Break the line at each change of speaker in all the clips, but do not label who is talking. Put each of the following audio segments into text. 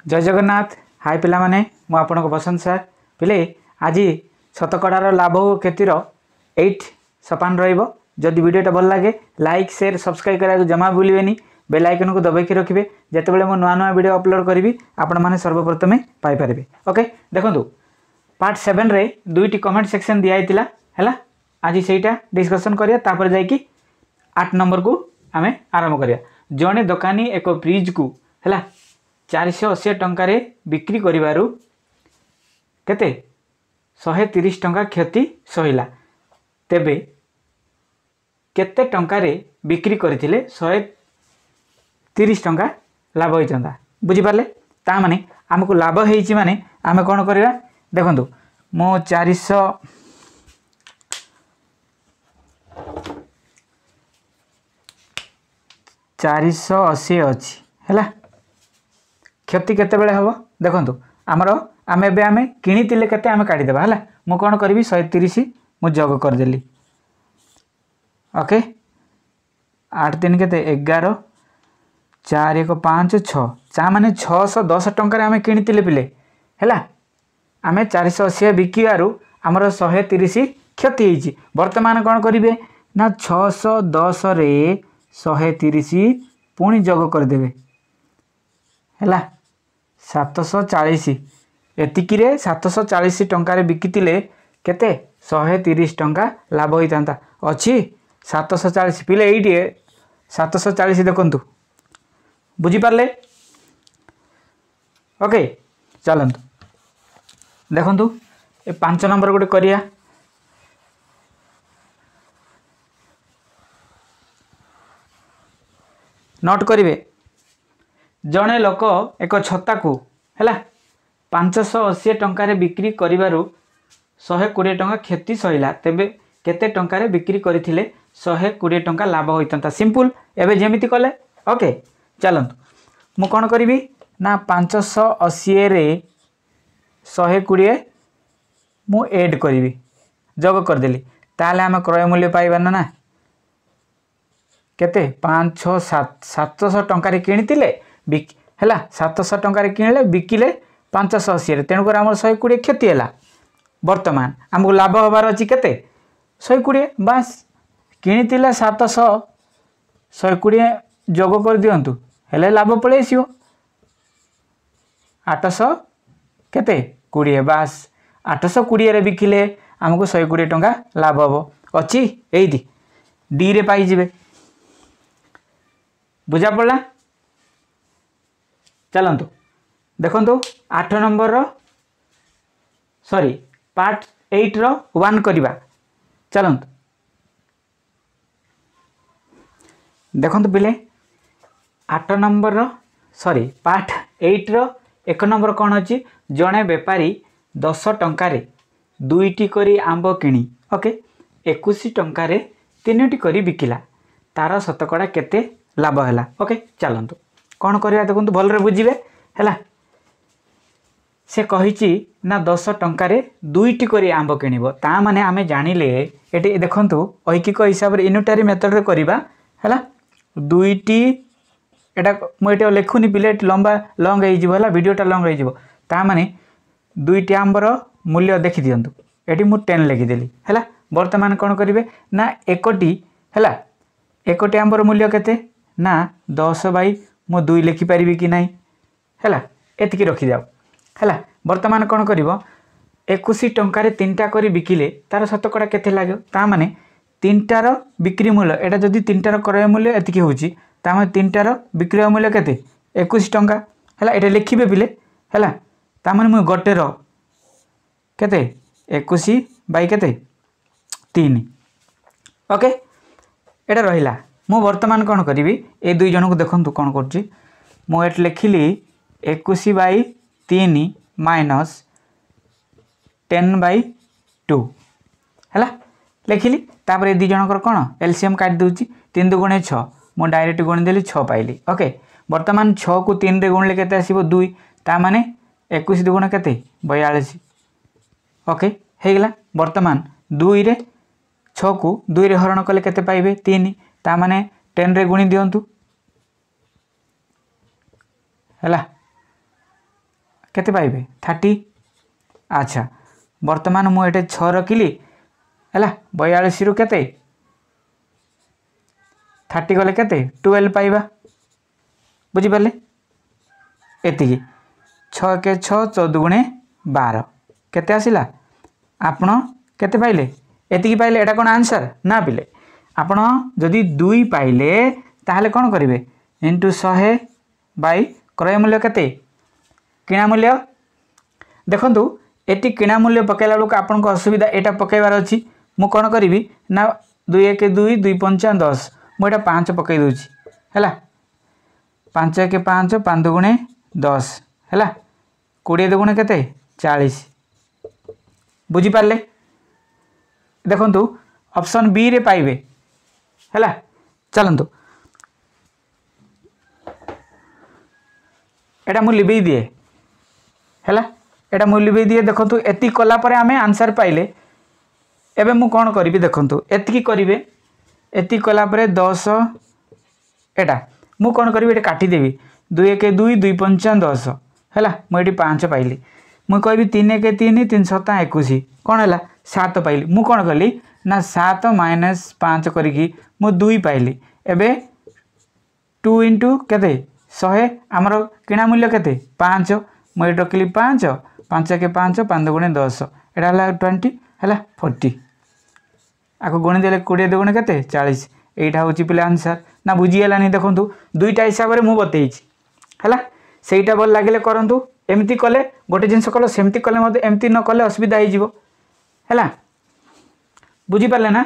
जय जगन्नाथ। हाय पिला माने मु आपन को बसंत सार पिले आज शतकड़ार लाभ और क्षतिर 8 सोपान रहिबो। जदि वीडियोटा भल लगे लाइक शेयर सब्सक्राइब करा जमा भूलिबेनी। बेल आइकन को दबाई रखिए जितेबाला मो नुआ नुआ वीडियो अपलोड करी आपण मैंने सर्वप्रथमे पाइपर। ओके देखो पार्ट 7 रे दुईटी कमेंट सेक्शन दिखाई है। आज से डिस्कसन करिया तापर जाइकी 8 नंबर को आमे आरंभ करिया। जड़े दोकानी एक फ्रिज को है 480 टंकार बिक्री करिवारु केते 130 टंका क्षति सहिला। तेबे केते टंकार बिक्री करथिले 130 टंका लाभ होइचंदा। बुझी पारले ता माने हमको लाभ हेइची माने आमे कोन करिवा देखंतु मो 480 अच्छी है क्षति केते बेले हबो देखंतु आमर आमे बे आमे किनितिले केते आमे काढी देबा हला। मु कोन करबी 130 मु जग कर देली। ओके 8 3 केते 11 4 1 5 6 चा माने 610 टंका आमे किनितिले पिले हैला। आमे 480 बिकिवारु हमर 130 क्षति हेची। वर्तमान कोन करिवे ना 610 रे 130 पुणी जग कर देबे हैला 740 एतिकी रे 740 टंकार बिकितिले केते 130 टंका लाभ होइतांता अछि 740 पिले एइटी 740 देखंतु। बुझी पारले ओके चलंतु देखंतु ए 5 नंबर गोटे करिया। नोट करिवे जड़े लोक एक छत्ता को है 580 टंकार बिक्री करिवारु 120 टंका क्षति सहिला। तेबे केते टंकार बिक्री करथिले 120 टंका लाभ होइतंता। सिंपल एबे जेमिति कले ओके चलंतु मु कोन करिवि ना 580 रे 120 मु ऐड करिवि जग कर देली ताले हम क्रय मूल्य पाइबा ना केते 5 6 7 700 टंकार किनितिले है 700 टंकार किणिले बिकिले 580 रे तेणुकर आम 120 क्षति है। वर्तमान आमको लाभ हबार अच्छी केते 120 बास किनितिले 700 120 जोग कर दियंतु हेले लाभ पळे आसीओ 800 केते 20 बास 820 रे बिकिले आमको 120 टंका लाभ हबो अच्छी एइदी डी रे पाई जिवे। बुझा पड़ा चलंतु देखंतु 8 नंबर रो सॉरी पार्ट 8 रो 1 करिबा। चलंतु देखंतु पिले 8 नंबर रो सॉरी पार्ट 8 रो 1 नंबर कौन अछि जणे बेपारी 10 टंकारे 2टी करी आंब किणी ओके 21 टंकारे 3टी करी बिकिला तार शतकड़ा केते लाभ है। ओके चलंतु कौन करिया देखंतु भल रे बुझिबे हैला। से कहिची ना 10 टंकारे 2टी करी आंब किनिबो ता माने आमे जानिले एटी देखंतु ऐकिक हिसाब रे यूनिटरी मेथड रे करिबा हैला। 2टी एटा मु एटा लेखुनी पिले लंबा लॉन्ग हे जिवो हैला वीडियोटा लॉन्ग हे जिवो ता माने 2टी आंबर मूल्य देखि दियंतु एटी मु 10 लिखि देली हैला। वर्तमान कोन करिवे ना एकटी हैला एकटी आंबर मूल्य केते ना 10 बाई मु 2 लिखि पारिबी कि नाही हैला एतिकी रखि जाओ हैला। वर्तमान कोन करिवो 21 टंका रे 3टा करी बिकिले तार शतकड़ा केते लागो ता माने 3टार बिक्री मूल्य एटा जदी 3टार क्रय मूल्य एतिकी होची ता माने 3टार बिक्री मूल्य केते 21 टंका हैला एटा लिखिबे बिले हैला। ता माने मु गोटे रो केते 21 बाई केते 3 ओके एटा रहिला। मु वर्तमान कौन करी ए दुई जन को देखंतु कौन करछि मु एट लिखिली 21 बाई 3 माइनस 10 बाई 2 हैला लिखिली। तापर ए दुई जनकर कौन एलसीएम काट दूची 3 2 गुणे 6 मु डायरेक्ट गुणी देली 6 पाइली। ओके वर्तमान 6 को 3 रे गुणले केते आसीबो 2 ता माने 21 2 गुणे केते 42 ओके हे गेला। वर्तमान 2 रे 6 को 2 रे हरण कले केते पाइबे 3 ता माने 10 रे गुणी दियंतु हैला केते पाइबे 30। अच्छा वर्तमान मुझे 6 रखिली है 42 रु केते 30 गले केते 12 पाइबा बुझिपारे एति 6 के 6 14 गुणे 12 केते आसिला आपण केते पाइले एति पाइले एटा कोन आंसर ना पिले आपण जदि 2 पाइले ताहले कोन करिवे इंटू 100 बाई क्रय मूल्य केते किणा मूल्य देखंतु एटी किणा मूल्य पकेला लोक आपन को असुविधा एटा पकेबार अछि मु कोन करिवि ना 2 1 2 2 5 10 मु एटा 5 पकई दोछि हैला 5 1 5 5 गुणे 10 हैला 20 गुणे केते 40 बुझी पारले देखंतु ऑप्शन बी रे पाइबे हैला चलंतु एटा मु लिबे दिए हैला एटा मु लिबे दिए देखंतु एति कला परे आमे आंसर पाइले एबे मु कोन करिवि देखंतु एति की करिवे एति कला परे 10 एटा मु कोन करिवि एटा काटी देबी 2 1 2 2 5 10 हैला मु एटी 5 पाइली मु कहबी 3 1 3 3 7 21 कोन हैला 7 पाइली मु कोन करली ना 7 माइनस 5 करिकी मु 2 पाइली एबे 2 इंटू केते 100 आमर किणा मूल्य केते 5 मुझे रखिली 5 5 के 5 5 गुणे 10 एटा 20 है 40 आको गुणी देले 20 गुणे केते 40 एटा होची पिले आंसर ना बुझीगलानी देखंतु दुईटा हिसाब रे मु बतेइछि हैला सेईटा भल लागिले करंतु एमती कले गोटे जिंस कलो सेमती कले मते एमती न कले असुविधा हो जिवो हैला बुझी पाले ना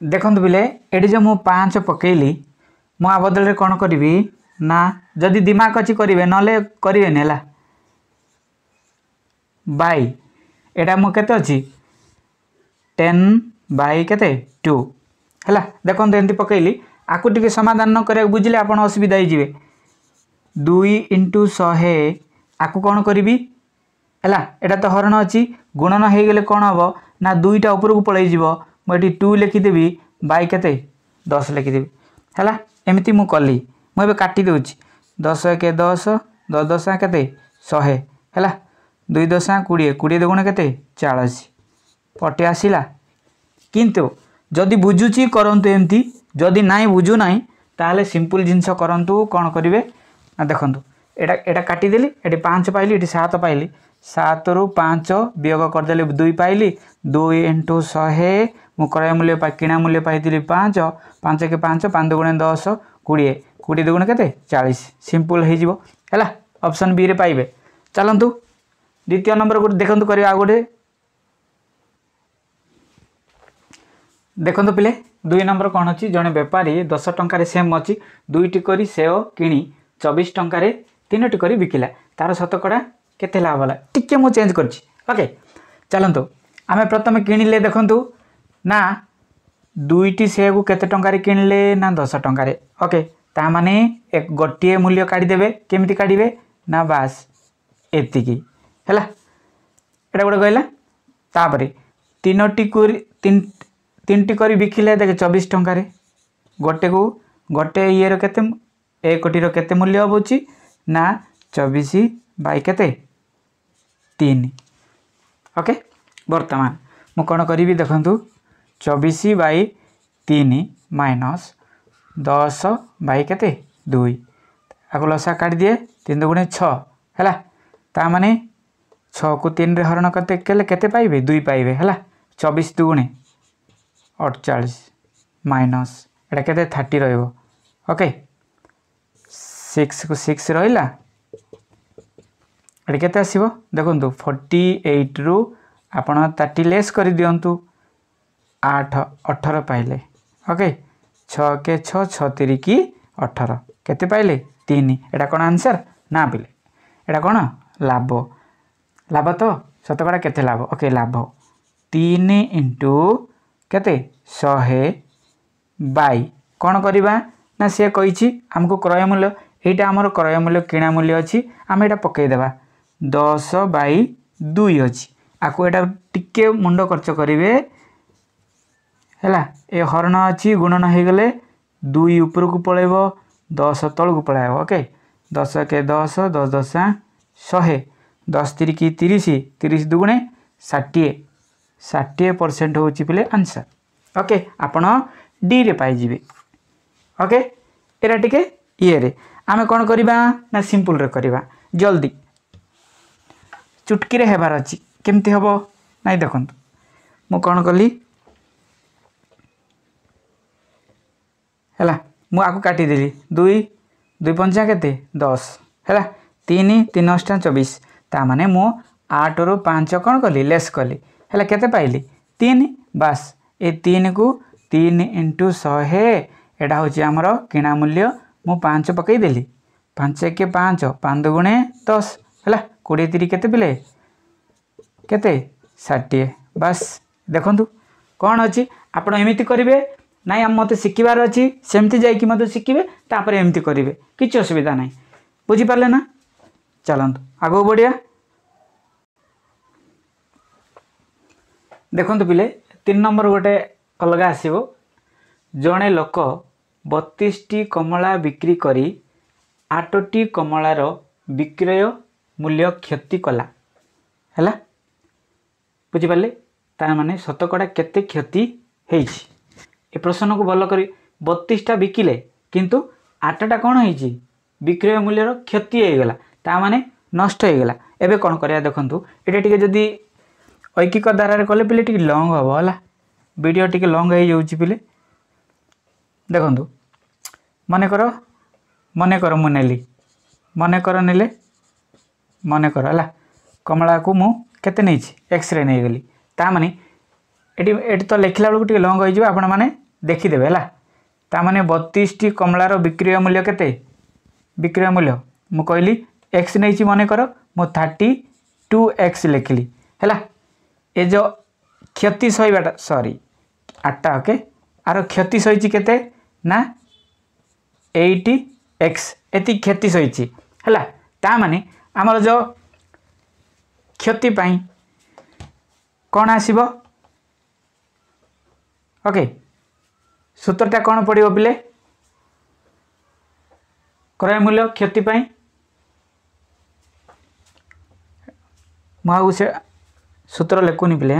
देखंतु बिले एडी जो मु 5 पकेइली मु आ बदल रे कोन करिवि ना जदि दिमाग अछि करिवे नले करिवे नेला बाई एटा मु केते अछि 10 बाई केते 2 हैला देखंतु एंती पकेइली आकु टिके समाधान न करे बुझिले आपण असुविधा हो जिवे 2 इंटू 100 आकु कोन करिवि हैला एटा तो हरण अछि गुणन हे गेले कोन हबो ना दुईटा ऊपर को पळै जिवो मु एटी 2 लिखि देबी बाई केते 10 लिखि देबी हैला एमती मु कली मु एबे काटी देउची 10 के 10 10 10 केते 100 हैला 2 10 20 20 दुगुणे केते 40 पटे आसिला किंतु जदि बुझुची करंतु एमती जदि नाइ बुझु नाइ ताले सिंपल जिंस करंतु कोन करिवे ना देखंतु एटा एटा काटी देली एटी 5 पाइली एटी 7 पाइली 7 रु 5 वियोग कर देले 2 पाइली 2 इंटू 100 मु क्रय मूल्य पा किणा मूल्य पाइतिली 5 5 के 5 5 दुगुणे 10 20 20 दुगुणे केते 40 सिंपल हे जिवो हैला ऑप्शन बी रे पाइबे चलंतु द्वितीय नंबर को देखंतु करिया आ गोटे देखंतु पिले 2 नंबर कोन अछि जने व्यापारी 10 टंका रे सेम अछि 2 टी करी सेओ किणी 24 टंका रे 3 टी करी बिकिला तार शतकड़ा केते लाभ होला टिके मु चेंज करछि ओके चलंतु आमे प्रथमे किनिले देखंतु ना 2 टी सेओ केते टंका रे किनले ना 10 टंका रे ओके ता माने एक गोटिए मूल्य काढी देबे केमिति काढिबे ना बास एतिकी हैला एटा गोटे कहला तापरे 3 टी करी 3 टी करी बिकिले देख 24 टंका रे गोटे को गोटे ये रो केते 1 कोटी रो केते मूल्य होबोची ना 24 बाई केते 3 ओके वर्तमान मु कोन करिवि देखंतु 24 बाई 3 माइनस 10 बाई केते 2 आको लसा काट दिए 3 दुगुणे 6 हैला ता माने 6 को 3 रे हरण करते केले केते पाइबे 2 पाइबे हैला 24 दुगुणे 48 माइनस एटा केते 30 रहइबो ओके 6 को 6 रहिला एटा केते आसीबो देखंतु 48 रु आपण 30 लेस कर दियंतु 8 18 पाइले ओके 6 के 6 6 3 की 18 केते पाइले 3 एटा कोन आंसर ना पिले एटा कोन लाभ लाभ तो शतकड़ा केते लाभ ओके लाभ 3 इंटू केते 100 बाई कोन करिबा ना से कहिछि हमको क्रय मूल्य एटा हमर क्रय मूल्य किणा मूल्य अछि हम एटा पकई देबा 10 बाई 2 अछि आको एटा टिके मुंड खर्च करिवे हैला ए हरण अछि गुणन हे गले 2 ऊपर को पळेबो 10 तलू पलाय ओके 10 के 10 10 10 100 10 3 की 30 30 दुगुणे 60 60% हूँ पिले आंसर ओके आपण डी रे पाइबे ओके एरा टिके ये रे आमे कौन करवा ना सिंपल रे करवा जल्दी चुटकी रे हेबार अछि केमती हबो नाइ देखंतु मु कौन कली हैला मु आकु काटी देली 2 2 पंचा केते 10 हैला 3 3 अष्टा 24 ता माने मु 8 रु 5 कौन कली लेस कली हैला केते पाइली 3 बस ए 3 को 3 इंटू 100 एटा होची हमर किणा मूल्य मु 5 पकई देली 5 के 5 5 दुगुणे 10 हैला 20 3 केते पिले केते 60 बस देखंतु कौन अछि आपण एमिति करिवे नाइ हम मते शिखिबार अछि सेमति जाई कि मते शिखिबे तापर एमिति करिवे किछ असुविधा नाही बुझी पारले ना चलंतु आगो बढ़िया देखंतु पिले 3 नंबर गोटे अलगा आसीबो जणे लोक 32 टी कमला बिक्री करी 8 टी कमलार विक्रय मूल्य क्षति कला हैला बुझी पारले तार माने शतकड़ा केते क्षति हेछि ए प्रश्न को भल करी 32 टा बिकिले किंतु 8 टा कोन हेछि विक्रय मूल्य रो क्षति हे गेला ता माने नष्ट हे गेला एबे कोन करिया देखंतु एटा टिके जदी ऐकिक धारा रे कले पिले टिके लॉन्ग हबो हला वीडियो टिके लॉन्ग हे जाउछि पिले देखंतु मने करो मु नेली मने करो नेले मने करो हला कमला को मु केते नेछि एक्स रे नै गेली ता माने एटी तो लिखला बेलू टिके लॉन्ग हो आपण माने देखिदेवे है ता माने 32 टी कमलार विक्रय मूल्य केते विक्रय मूल्य मु कहली एक्स नहीं मन कर मु 32x लिखली है ए जो क्षति सहीबाटा सॉरी 8टा ओके आर क्षति सही केते ना 80x एति क्षति सही है ता माने आमर जो क्षति पाई कौन आसीबो ओके सूत्रटा कौन पड़ो पिले क्रय मूल्य क्षति पाई मुझे सूत्र लिखुनी पिले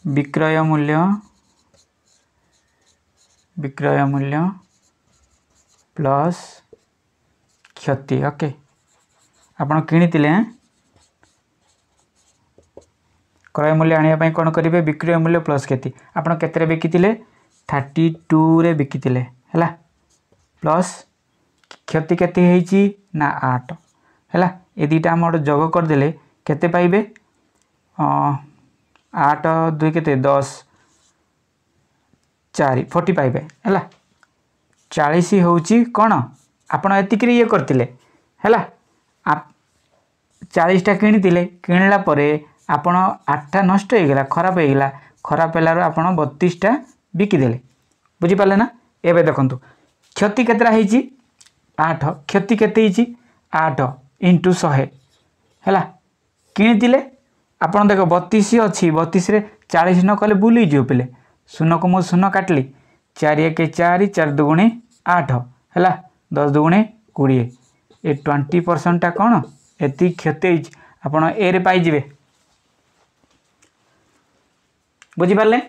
विक्रय मूल्य प्लस क्षति ओके आपण किणीतिले क्रय मूल्य आने कौन करेंगे विक्रय मूल्य प्लस क्षति आपड़ के बिकिले 32 रे बिकिले है प्लस क्षति केते ना 8 है ये दुटा आम जोग करदे केते पाइबे 8 2 केते 10 4 40 पाइबे है 40 होची कौन आपण एतिक ये करते है 40टा किणीतिले किणला परे आपण 8टा नष्ट हो गला खराब हो गला खराब है आपण 32टा बिकिदेले बुझीपारे ना एवं देखु क्षति केतरा 8 क्षति केते 8 इंटू 100 है किणीतिले आपण देख 32 अच्छी 32 रे 40 न कले बुली जो पिले शून्य को मु शून्य काटली 4 1 4 4 दुगुणे 8 है 10 दुगुणे 20 ए 20% टा कौन एति क्षति आपण ए रे पाइजिबे बुझीपारे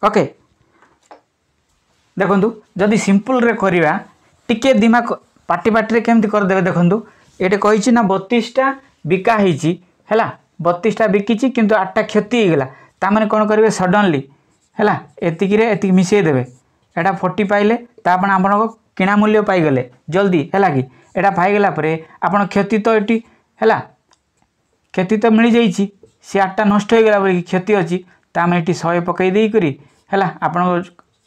ओके देखु जदि सिंपल रे करिवा टिके दिमाग पाटी पाटी रे केमती करदेवे देखु ये कही ना 32टा बिका है 32टा बिकी किंतु 8टा क्षति होगला ताने कौन करेंगे सडनली है एतिक मिसईदेवे एटा 40 पाइले तापण आप किणा मूल्य पाईगले जल्दी है कि एटा पाईगला आप क्षति तो ये है क्षति तो मिल जाइए सी 8टा नष्ट हो गला बोली क्षति अच्छी तामें ये 100 पकई देकरी है आप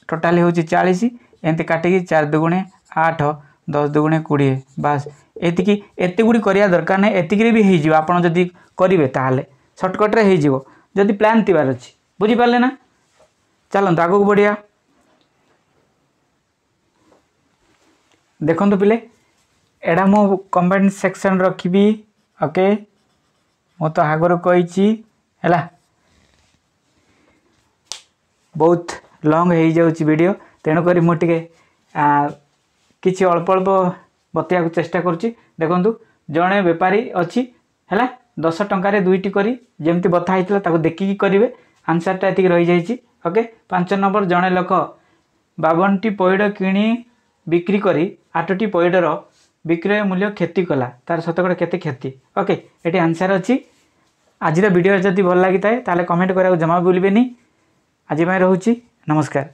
टोटाली हूँ 40 एमती काटिकी 4 दुगुणे 8 10 दुगुणे 20 बास एत गुड़ी करिया दरकार नहीं एतिक भी हो आप जदि करेंगे ताहले सर्टकट्रे हो जदि प्लान थिबार अच्छी बुझीपारे ना चलते आग को बढ़िया देखु पिले एडा मो कमेंट सेक्शन रखी ओके मु तो आगर कही है बहुत लंग हो जाऊँगी वीडियो तेणुक मुझे किसी अल्प अल्प बतैया चेष्टा करुँची। देखु जड़े बेपारी अच्छी है 10 टंकार दुईटी करी जमती बता होता देखिकी करेंगे आंसरटा ये रही जाइए। ओके 5 नंबर जड़े लोक 52टी पइड किणी बिक्री करी 8टी पइडर विक्रय मूल्य क्षति कला तार शतकड़ा केते क्षति। ओके ये आंसर अच्छी। आज वीडियो जदि भल लगी था कमेंट करा जमा भूलें। आज रोची नमस्कार।